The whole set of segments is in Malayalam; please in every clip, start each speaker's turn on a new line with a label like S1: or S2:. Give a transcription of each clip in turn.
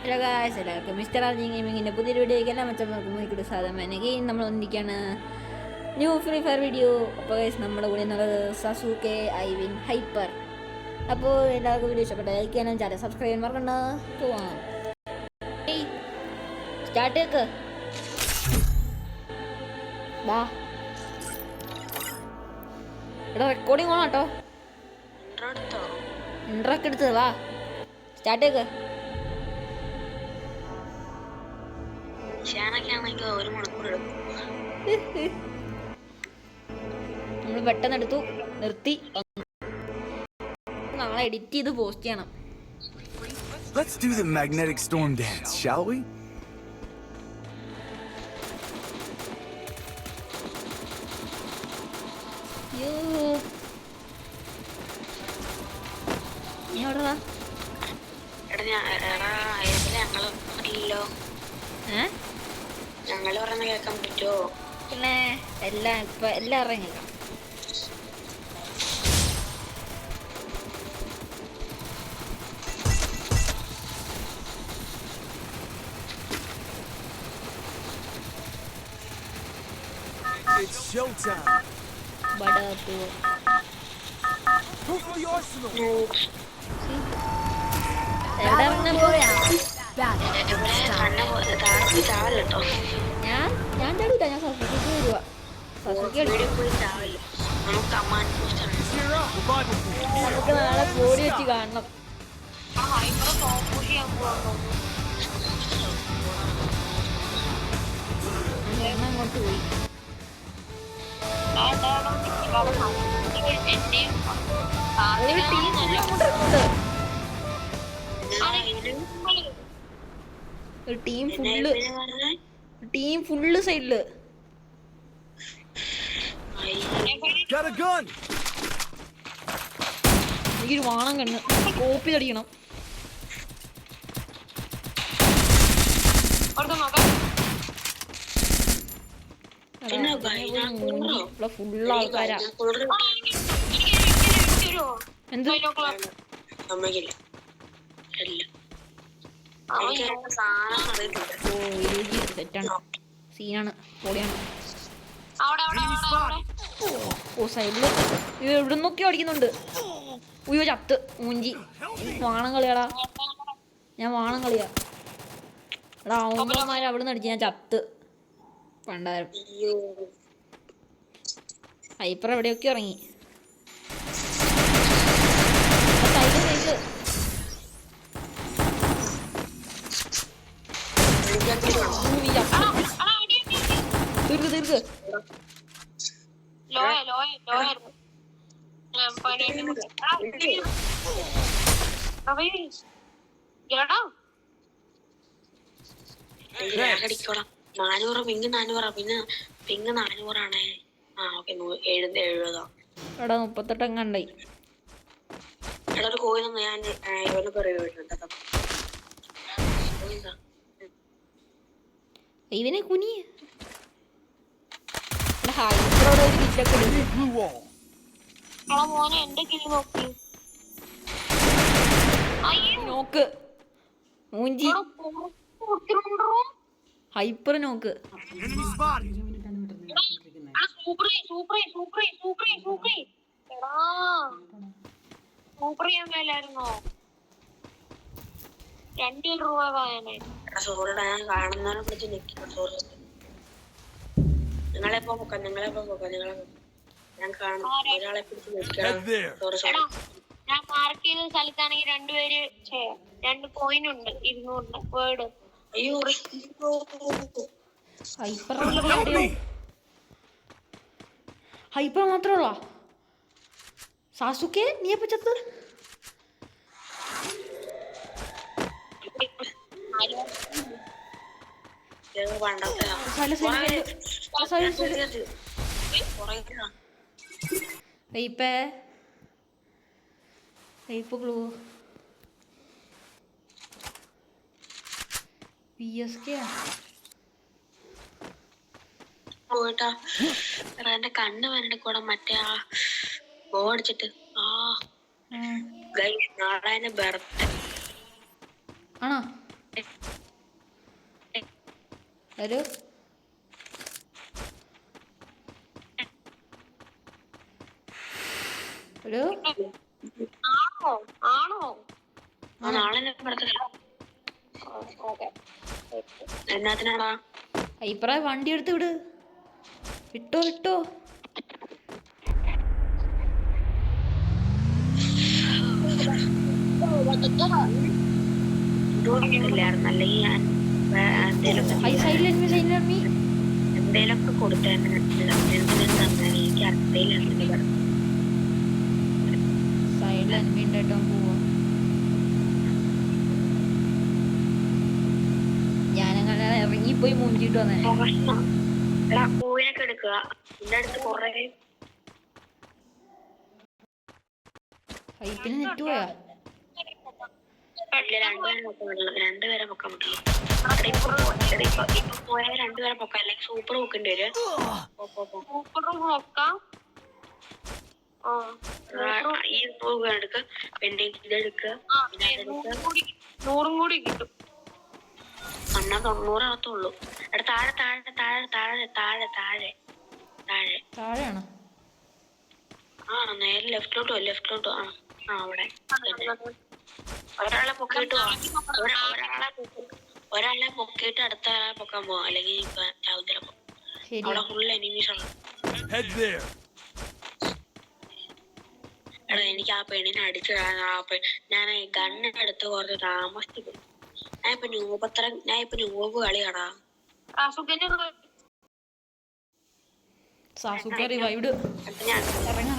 S1: ഹലോ ഗായ്സ്, എല്ലാവർക്കും മിസ്റ്റർ ആർജി ഗെയിമിങ്ങിൻ്റെ പുതിയൊരു വീഡിയോയ്ക്ക് എല്ലാം മെച്ചം സാധാരണ ഗെയിം നമ്മൾ ഒന്നിക്കാണ് ന്യൂ ഫ്രീ ഫയർ വീഡിയോ. അപ്പോൾ ഗൈസ് നമ്മുടെ കൂടെ എന്നുള്ളത് സസൂക്കെ ഐവിൻ ഹൈപ്പർ. അപ്പോൾ എല്ലാവർക്കും വീഡിയോ ഇഷ്ടപ്പെട്ട ലൈക്ക് ചെയ്യാനും ചാനൽ സബ്സ്ക്രൈബ് ചെയ്യാൻ മറക്കണ്ട. പോവാം, സ്റ്റാർട്ട് ചെയ്ക്ക്. വാ ഇവിടെ റെക്കോർഡിങ് ഓണം കേട്ടോ. ഇൻട്രോക്കെ എടുത്തത് വാ, സ്റ്റാർട്ട് ചെയ്ക്ക്. നമ്മൾ പെട്ടെന്ന് എടുത്തു നിർത്തി. നാളെ എഡിറ്റ് ചെയ്ത് പോസ്റ്റ് ചെയ്യണം.
S2: Let's do the magnetic storm dance, shall we?
S3: ഞങ്ങള് പറയുന്ന കേൾക്കാൻ പറ്റുമോ?
S1: പിന്നെ എല്ലാം ഇപ്പൊ എല്ലാവരുടെയും കേൾക്കാം.
S2: It's showtime. Proof of the arsenal.
S1: ഞാൻ ചാടിയില്ല, ഞാൻ സസുക്കിക്ക് വരുവാ. നമുക്ക് നാളെ ബോഡി വെച്ച് കാണണം. അങ്ങോട്ട് പോയി. ഒരു ടീം ഫുള്ള് സൈഡില്. എനിക്കൊരു വാണം കണ്ണ് കോപ്പി തടിക്കണം. ഫുള്ള് ആൾക്കാരാ. എന്ത് സെറ്റാണ്, സീനാണ്, പൊളിയാണ്. ഓ സൈഡില് എവിടെ നിന്നൊക്കെ അടിക്കുന്നുണ്ട്. ഉയ്യോ ചത്ത് മൂഞ്ചി. വാണം കളിയാടാ, ഞാൻ വാണം കളിയാ. എടാ അവന്മാര് അവിടെ നിന്ന് അടിച്ച് ഞാൻ ചത്ത് പണ്ടാരം. ഹൈപ്പർ എവിടെയൊക്കെ ഇറങ്ങി. തീർക്ക്
S3: അടിക്കോടാ. 400 പിങ് 400 പിന്നെ പിങ് 400 70.
S1: എടാ 38 എങ്ങാണ്ടായി.
S3: എടാ ഒരു കോഴി ഞാൻ ഇവനെ പറയുന്നുണ്ട്.
S1: ഇവനെ കുനി നോക്ക് മൂഞ്ചി. ഹൈപ്പർ നോക്ക്.
S3: ഞാൻ മാർക്ക് ചെയ്ത സ്ഥലത്താണെങ്കിൽ 2 പേര് 2 കോയിൻ ഉണ്ട് 200 വേർഡ്. അയ്യോ
S1: ഹൈപ്പർ മാത്രമുള്ള സാസുക്കെ നീ എപ്പോ ചത്ത്? പോയിട്ടാ എന്റെ കണ്ണ് വരണ്ട കൂടെ മറ്റേ ആ ബോടിച്ചിട്ട്. നാളെ ബർത്ത്ഡേ ആണോ? ഒരു ഒരു
S3: ആണോ നാളെ എന്നാത്തിനാടാ
S1: ഹൈപ്പറ വണ്ടി എടുത്ത് വിട്. വിട്ടോ
S3: അല്ലെങ്കിൽ ഞാൻ എന്തേലൊക്കെ കൊടുത്തേനെ എനിക്ക് അറിയില്ല.
S1: സൈഡിൽ എനിമി ഉണ്ടായിട്ടോ പോവാ. ഞാനങ്ങനെ ഇറങ്ങിപ്പോയി മൂഞ്ചിട്ട് വന്നേ.
S3: കോയിനൊക്കെ എടുക്കുക. എന്റെ അടുത്ത് കൊറേ
S1: ഹൈപ്പിന് നെറ്റ് പോയാ.
S3: രണ്ടുപേരെ പൊക്കാൻ പറ്റുള്ളൂ. ഇപ്പൊ പോയ രണ്ടുപേരെ പൊക്കാം, അല്ലെങ്കിൽ സൂപ്പർ പൊക്കേണ്ടി വരും. സൂപ്പറും പൊക്കാം. ഈ എടുക്ക, പിന്നെ ഇതെടുക്ക, 100 കൂടി കിട്ടും. 90 ആകത്തുള്ളൂ. താഴെ താഴെ താഴെ താഴെ താഴെ താഴെ താഴെ
S1: താഴെയാണോ?
S3: ആ നേരെ ലെഫ്റ്റിലോട്ടോ അവിടെ ഒരാളെ പൊക്കിയിട്ട് അടുത്ത ആളെ പൊക്കാൻ പോവാം, അല്ലെങ്കിൽ അവിടെ ഫുൾ എനിമീസ് ആണ്. എടാ എനിക്ക് ആ പെണ്ണിനെ അടിച്ചിടാൻ ഞാൻ ഗണ്ണെടുത്ത് കുറച്ച് താമസിച്ചു. ഞാൻ ഇപ്പൊ ന്യൂബ് കളിയാടാ.
S1: സാസുക്കെ റിവൈവ്ഡ്. ഇറങ്ങ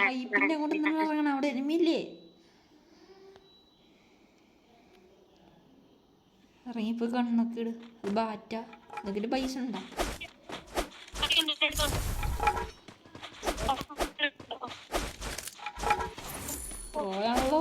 S1: ഹൈപ്പിന്റെ അങ്ങോട്ട് നിങ്ങൾ ഇറങ്ങണം. അവിടെ എനിമിയില്ലേ? ഇറങ്ങിപ്പോയി കണ്ണൊക്കെ ഇട്. അത് ബാറ്റ. എന്നിട്ട് പൈസ ഉണ്ടോ? പോയാണല്ലോ.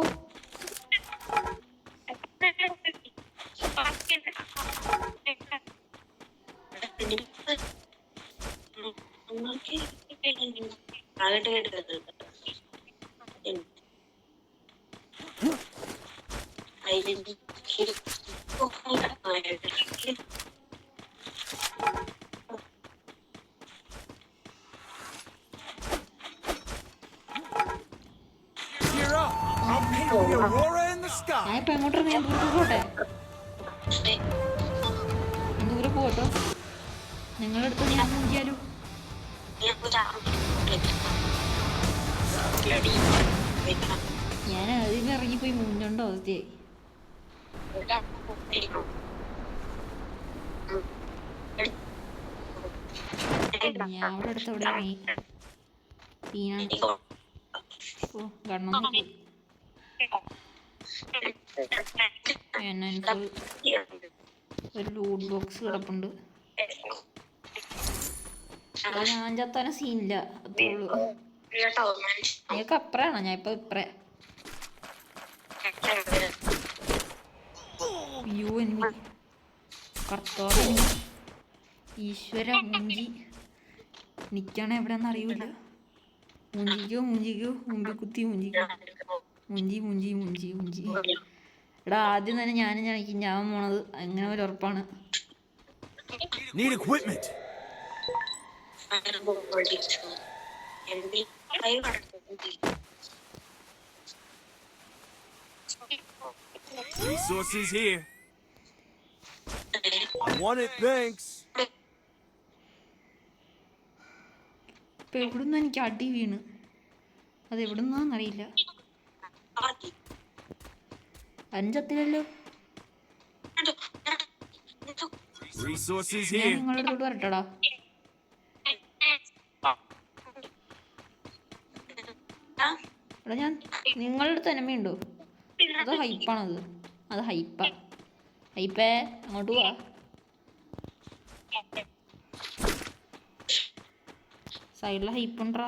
S1: ഞാൻ ഇപ്പൊ എങ്ങോട്ട് പോട്ടെ? ദൂരെ പോട്ടോ. നിങ്ങളുടെ അടുത്ത് ഞാൻ നോക്കിയാലോ? ഞാൻ അതിന് ഇറങ്ങിപ്പോയി മൂഞ്ചോണ്ടോ അവസ്ഥയായി. ഞാൻ അവിടെ അടുത്ത് അവിടെ ഇറങ്ങി. ഗണ്ണൊന്നും ഒരു ലൂട്ട് ബോക്സ് കിടപ്പുണ്ട്. ഞാൻ ചത്താന സീനില്ല. അത്രേ ഉള്ളൂ. നീക്ക് അപ്പറാണോ? ഞാൻ ഇപ്പൊ ഇപ്പറ. അയ്യോ എനിമി. കർത്താവ് ഈശ്വര മൂഞ്ചി. നിക്കണ എവിടെന്ന് അറിയൂല. മൂഞ്ചിക്കോ മുമ്പിൽ കുത്തി മൂഞ്ചി. എടാ ആദ്യം തന്നെ ഞാൻ പോണത് അങ്ങനെ ഒരു ഉറപ്പാണ്.
S2: Resources here. I want it, thanks.
S1: ഇപ്പൊ എവിടുന്ന് എനിക്ക് അടി വീണ്. അത് എവിടുന്നാന്നറിയില്ല. അഞ്ചത്തിലല്ലോ. ഞാൻ നിങ്ങളുടെ അടുത്തോട്ട് വരട്ടടാ. എടാ ഞാൻ നിങ്ങളുടെ അടുത്ത് എനമയുണ്ടോ? അത് ഹൈപ്പാണത്. അത് ഹൈപ്പേ അങ്ങോട്ട് പോവാ. സൈഡിലെ ഹൈപ്പുണ്ടാ.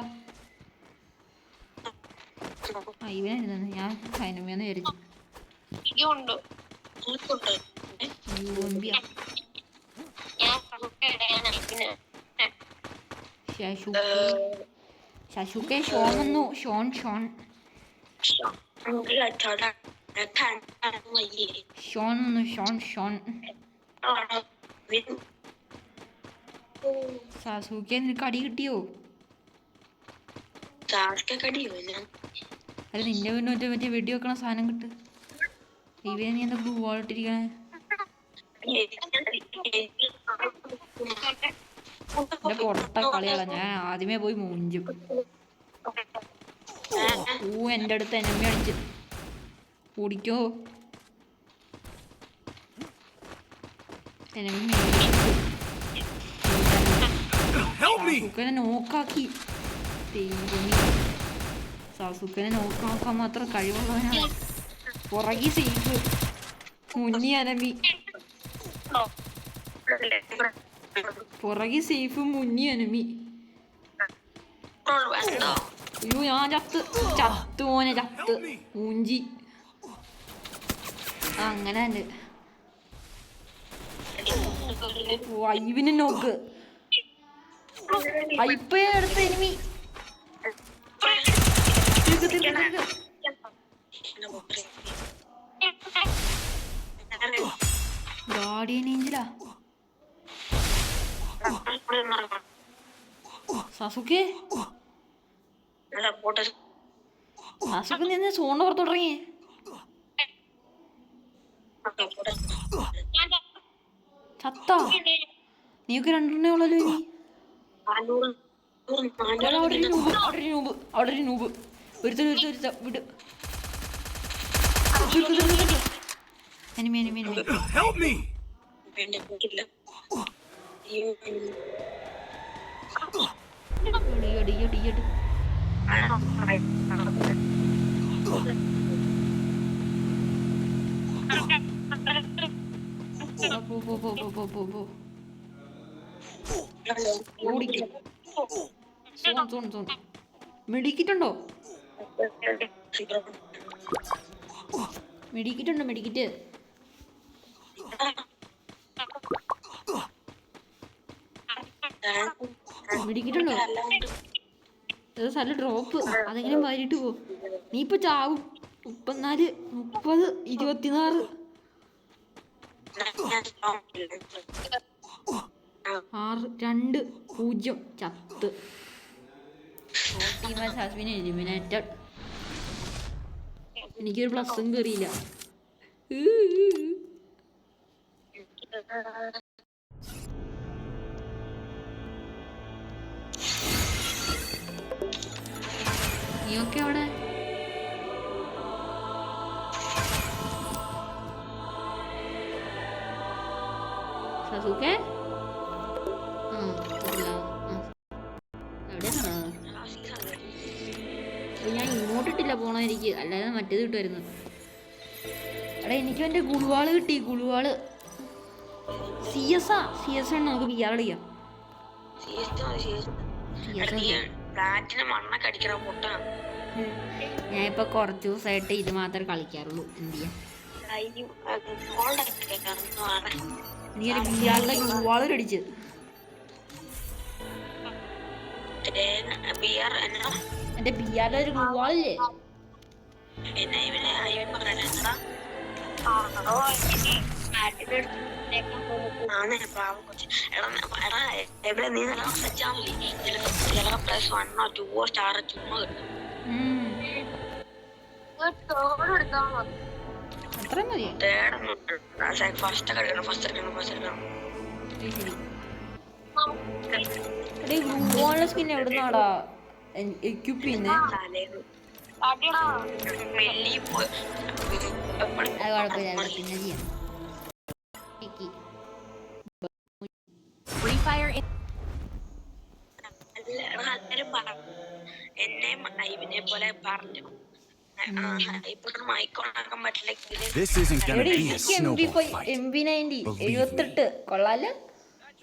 S1: ഹൈവനായിരുന്നു. ഞാൻ ഹൈനമയെന്ന് വിചാരിച്ചു. ശശുക്കെ ഷോൺ വന്നു. ഷോൺ
S3: ഷോൺ
S1: വന്നു. ഷോൺ സാസൂക്കെ നിനക്ക് അടി കിട്ടിയോ? അല്ല നിന്റെ പിന്നെ മറ്റേ വെടി വെക്കണ സാധനം കിട്ട്. ഇവനെ നീ എന്താ ബ്ലൂ വാൾ ഇട്ടിരിക്കണേ? എന്റെ പൊട്ട കളിയാളാ. ഞാൻ ആദ്യമേ പോയി മൂഞ്ചും. എന്റെ അടുത്ത് എനമി അടിച്ച് ഓടിക്കോ. സാസുക്കനെ നോക്കാക്കി. സാസുക്കനെ നോക്കാൻ മാത്രം കഴിവുള്ളവനാണ്. പുറകി സേഫ്, മുന്നി അനമി. പുറകി സേഫ്, മുന്നി അനമി. അയ്യോ ഞാൻ ചത്ത് മോനെ ചത്ത് മൂഞ്ചി. അങ്ങനെ തന്നെ വൈവിനെ നോക്ക്. ഇപ്പൊ അടുത്ത എനിമി ഗാർഡിയൻ ഏഞ്ചലാ. സാസുക്കെ നിന്ന് സോണിന് പുറത്ത് തുടങ്ങി. ചത്ത നീക്ക് രണ്ടെണ്ണേ ഉള്ളല്ലോ. അവിടെ ഒരു നൂബ് ഒരുത്ത വിട്. എനിമി മെഡിക്കിറ്റുണ്ടോ? മെഡിക്കിറ്റ് മെഡിക്കിറ്റുണ്ടോ? സ്ഥലം ഡ്രോപ്പ്. അതെങ്ങനെ വാരിട്ട് പോ. നീ ഇപ്പൊ ചാവും. 34 30 24 6 2 0 ചത്ത്. എനിക്കൊരു പ്ലസും കയറിയില്ല. നീയൊക്കെ അവിടെ സസുക്കെ ഞാൻ ഇങ്ങോട്ടിട്ടില്ല പോണതിരിക്ക്, അല്ലാതെ മറ്റേത് കിട്ടുമായിരുന്നു. എടാ എനിക്ക് എൻ്റെ ഗുളുവാള് കിട്ടി. ഗുളുവാള് CS ആണ്. നമുക്ക് PR കളിക്കാം. ഞാൻ ഇപ്പൊ കുറച്ച് ദിവസമായിട്ട് ഇത് മാത്രമേ കളിക്കാറുള്ളൂ. എന്ത് ചെയ്യാം, എനിക്ക് BRയുടെ ഗുളുവാള് കടിച്ച്. എന്റെ BRയുടെ ഒരു ഗുളുവാളില്ലേ, അത്ര മതി. സ്കിൻ എവിടുന്നാടാ എക്യൂപ്പ് ചെയ്യുന്നേ? അത് കുഴപ്പമില്ല, പിന്നെ ചെയ്യാം.
S2: This isn't gonna be a snowball fight.
S1: MP90 78 കൊള്ളാലോ.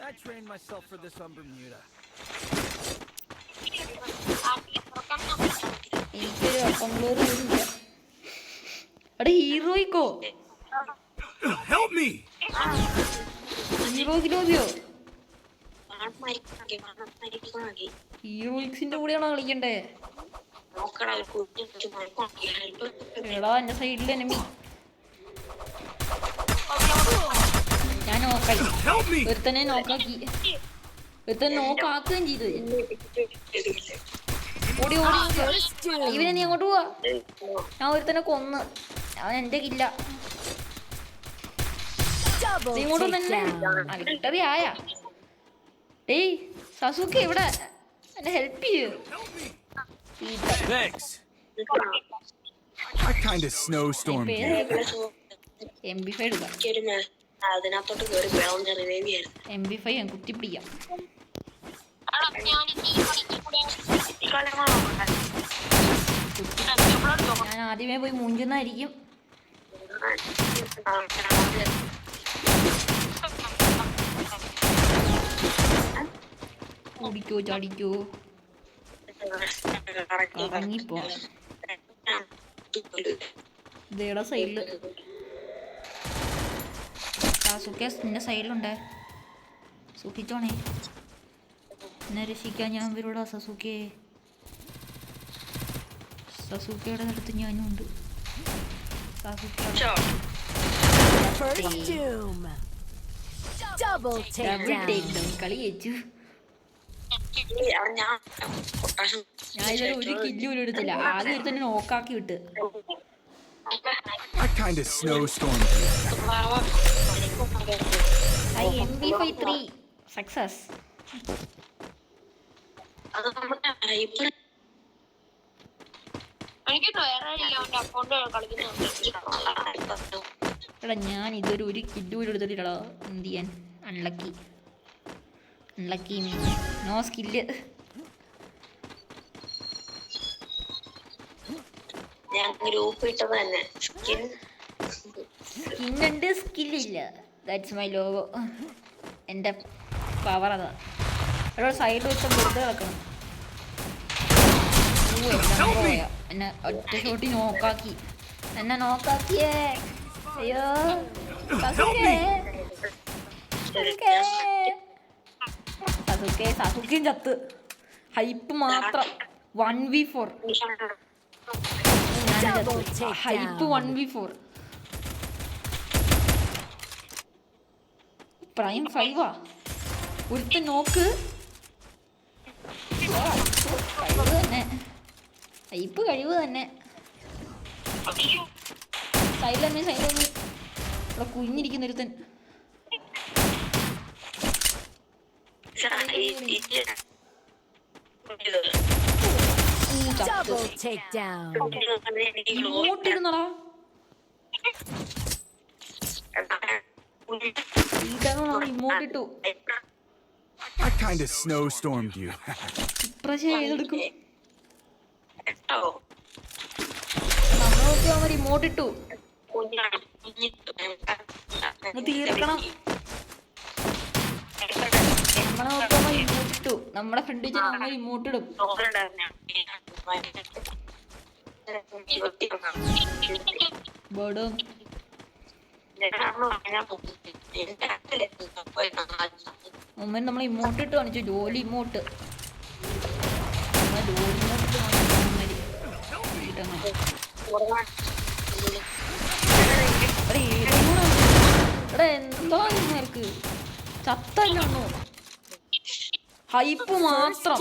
S2: I trained myself for this on Bermuda.
S1: എനിക്കൊരു അപ്പംഗ്ലോറ് ഇല്ല. അവിടെ ഹീറോയ്ക്കോ
S2: Help me!
S1: ഹീറോയ്ക്ക് ലോബിയോ? ഹീറോയിക്സിന്റെ കൂടെയാണോ കളിക്കണ്ടേ? എടാ എന്റെ സൈഡിൽ എനിമി. ഞാൻ നോക്കായി.
S2: Help me!
S1: ഒരുത്തനെ നോക്കാക്കി. ഒരുത്തനെ നോക്കാക്കുകയും ചെയ്തു. ഓടി ഓടി. ഇവനെ നീ അങ്ങോട്ട് പോവാ. ഞാൻ ഒരുത്തനെ കൊന്ന്. അവൻ എന്റെ കില്ല. നീ ഇങ്ങോട്ട് തന്നെ. വിക്ടറി ആയ. ഏയ് സസുക്കെ ഇവിടെ എന്നെ ഹെൽപ്പ് ചെയ്യൂ.
S2: Thanks. I kind of snowstormed you.
S1: MP5 എടുക്കാം.
S3: അതിനകത്തോട്ട് കയറി
S1: MP5 ഞാൻ കുത്തിപ്പിടിക്കാം. ഞാൻ ആദ്യമേ പോയി മുഞ്ചുന്നായിരിക്കും. ഓടിക്കോ ചാടിക്കോ. ഇറങ്ങിപ്പോ. ഇതേടെ സൈഡില് സാസുക്കെ നിന്റെ സൈഡിലുണ്ട്. സൂക്ഷിച്ചോണേ. എന്നെ രക്ഷിക്കാൻ ഞാൻ വരൂടാ സസുക്കെ. സസുക്കയുടെ അടുത്ത് ഞാനും ഉണ്ട്. കളി ജയിച്ചു. ഞാൻ ഇതുവരെ ഒരു കില്ല് പോലും എടുത്തില്ല. ആദ്യം തന്നെ നോക്കാക്കി വിട്ട്.
S2: I kind of snowstormed you.
S1: MP53 success. എടാ ഞാൻ ഇതൊരു കില്ല് പോലും എടുത്തിട്ടില്ലടാ. എന്ത് ചെയ്യാൻ? Unlucky. Unlucky means no skill. സ്കിന്നുണ്ട് സ്കില്ലില്ല. That's my logo. എൻ്റെ പവർ അതാ. അവിടെ സൈഡിൽ വെച്ച വെറുതെ കിടക്കണം. എന്നെ ഒറ്റ ഷോട്ടി നോക്കാക്കി. എന്നെ നോക്കാക്കിയേ. അയ്യോ സസുക്കയും ചത്ത്. ഹൈപ്പ് മാത്രം 1v4. Hype 1v4. പ്രൈം 5 ഒരുത്ത നോക്ക്. കഴിവ് തന്നെ. ഹൈപ്പ് കഴിവ് തന്നെ. സൈഡിലെന്നെ സൈഡിലെന്നെ ഇവിടെ കുഞ്ഞിരിക്കുന്ന ഒരുത്തൻ. ഇങ്ങോട്ടിരുന്നടാ. ഇങ്ങോട്ടിട്ടു.
S2: I kind of snowstormed you.
S1: ഇപ്രാവശ്യം ഏതെടുക്കും? നമ്മളൊക്കെ അവൻ റിമോട്ടിട്ടു. തീർക്കണം. നമ്മളെ നോക്കുമ്പോ റിമോട്ടിട്ടു. നമ്മുടെ ഫ്രണ്ട് വെച്ച് നമ്മൾ റിമോട്ടിടും. ബോഡും മുമ്പ് നമ്മൾ ഇമോട്ട് ഇട്ട് കാണിച്ചു. ജോലി ഇമോട്ട്. എന്താ നിനക്ക് ചത്തല്ലോ. ഹൈപ്പ് മാത്രം.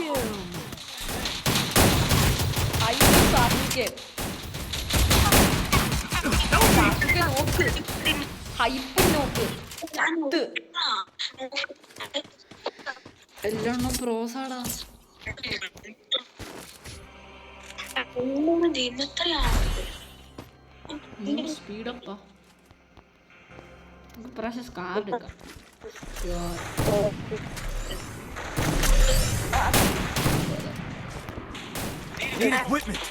S1: ഹൈപ്പ് സാധിക്കേ. നോക്ക്. ഹൈപ്പ് നോക്ക്. എല്ലാം പ്രോസാടാ. സ്പീഡപ്പാ. ഇപ്രാവശ്യം സ്കാർ എടുക്കാം.
S2: Need equipment.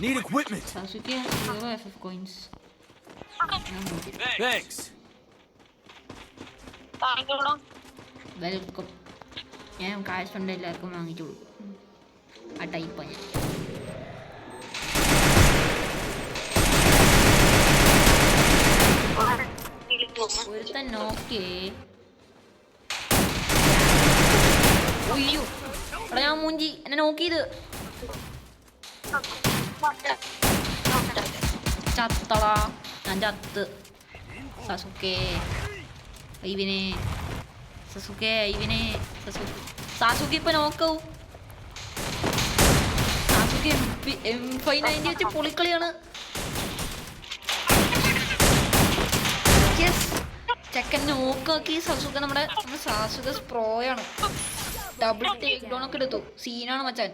S2: Need equipment.
S1: Sasuke has 0 FF coins.
S2: Thanks.
S1: Welcome. ഞാൻ കാശ് കൊണ്ട് എല്ലാവർക്കും വാങ്ങിച്ചു കൊടുക്കും. ആ ടൈപ്പാണ് ഞാൻ. ഒരുത്തൻ നോക്കേ. അയ്യോ എടാ ഞാൻ മൂഞ്ചി, എന്നെ നോക്കിയത് ചത്തടാ, ഞാൻ ചത്ത്. സസുക്കെ ഇവനെ, സസുക്കെ ഇവനെ, സാസുക്കെ ഇപ്പൊ നോക്കാവൂ. സാസുക്കെ M590 വെച്ച് പൊളിക്കളിയാണ്. ചെക്കൻ നോക്കാക്കി സസുക്കെ. നമ്മുടെ സാസുക സ്പ്രോയാണ്. ഡബിൾ ടേക്ക് ഡൗൺ ഒക്കെ എടുത്തു. സീനാണ് മച്ചാൻ.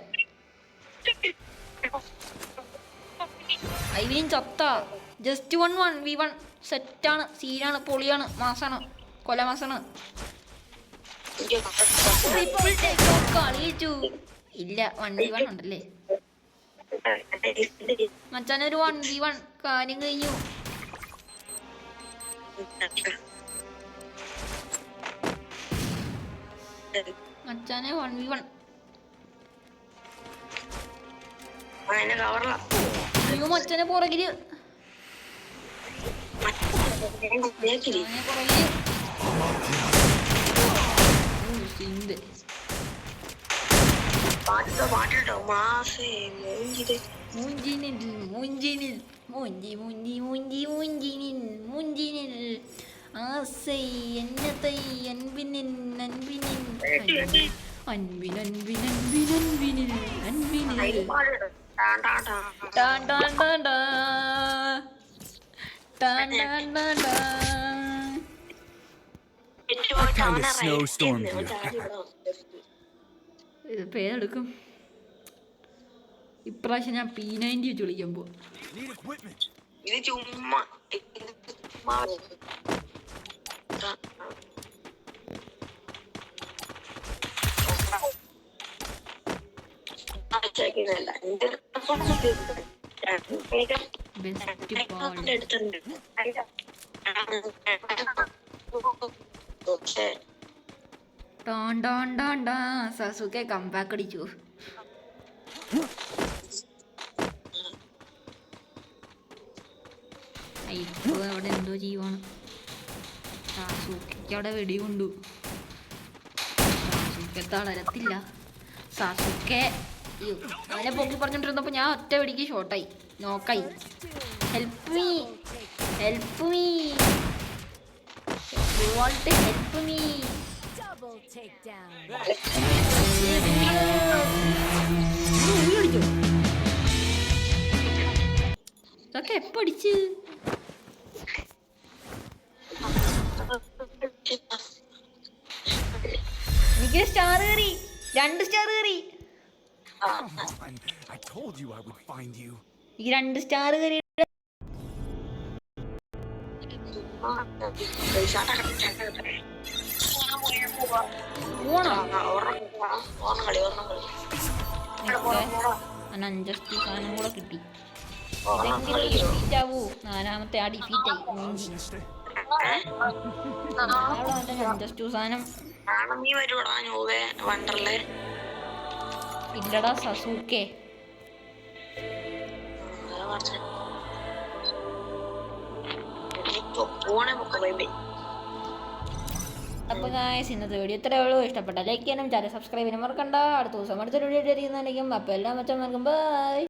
S1: ഐവിനും ചത്ത. ജസ്റ്റ് 1v1 സെറ്റാണ്. സീനാണ്, പൊളിയാണ്, മാസാണ്, കൊല മാസാണ്. ട്രിപ്പിൾ ടേക്ക് ഡൗൺ കളിച്ചു. ഇല്ല 1v1 ഉണ്ടല്ലേ മച്ചാൻ. ഒരു 1v1 കാര്യം കഴിഞ്ഞു. മച്ചാനെ 1v1. അയ്യോ മച്ചാനെ പുറകില്, പുറകില്. ആസൈ എന്നതൈ അൻപിനിൻ അൻപിനിൻ അൻപിൻ അൻപിൻ അൻപിൻ അൻപിനിൽ അൻപിനിൽ ടാൻ ടാൻ ടാൻ ടാൻ ടാൻ ടാൻ ടാൻ.
S2: What kind of snowstorm do you have?
S1: ഇത് പേരെടുക്കും. ഇപ്രാവശ്യം ഞാൻ P90 വെച്ച് വിളിക്കാൻ പോവാ.
S2: Need equipment.
S3: ഇത് ചുമ്മാ
S1: സസുക്കെ കംബാക്ക് അടിച്ചു. ഇപ്പൊ അവിടെ എന്തോ ചെയ്യുവാണ്. സാസുക്കെ അവിടെ വെടി കൊണ്ടു. സാസുക്കെ തളരത്തില്ല. സാസുക്കെ അവനെ പൊക്കി പറഞ്ഞോണ്ടിരുന്നപ്പോ ഞാൻ ഒറ്റ വെടിക്ക് ഷോട്ടായി, നോക്കായി. Help me, help me, help me. ഇതൊക്കെ എപ്പ അടിച്ച്? എനിക്ക് സ്റ്റാർ കയറി, 2 സ്റ്റാർ കയറി.
S2: I told you I would find you.
S1: ഈ 2 സ്റ്റാർ കയറി. അഞ്ചസ്റ്റി സാധനം കൂടെ കിട്ടി. ഇതെങ്കിലും ഡിഫീറ്റ് ആവൂ. 4ാമത്തെ ആ ഡിഫീറ്റായി. അഞ്ചസ്റ്റു സാധനം ഇല്ലടാ സസുക്കെ. അപ്പൊ ഗായ്സ് ഇന്നത്തെ വീഡിയോ ഇത്രയേ ഉള്ളൂ. ഇഷ്ടപ്പെട്ട ലൈക്ക് ചെയ്യാനും ചാനൽ സബ്സ്ക്രൈബ് ചെയ്യാനും മറക്കണ്ട. അടുത്ത ദിവസം അടുത്തൊരു വീഡിയോ ആയിരിക്കുന്നതായിരിക്കും. അപ്പോൾ എല്ലാം വെച്ചാൽ ബൈ.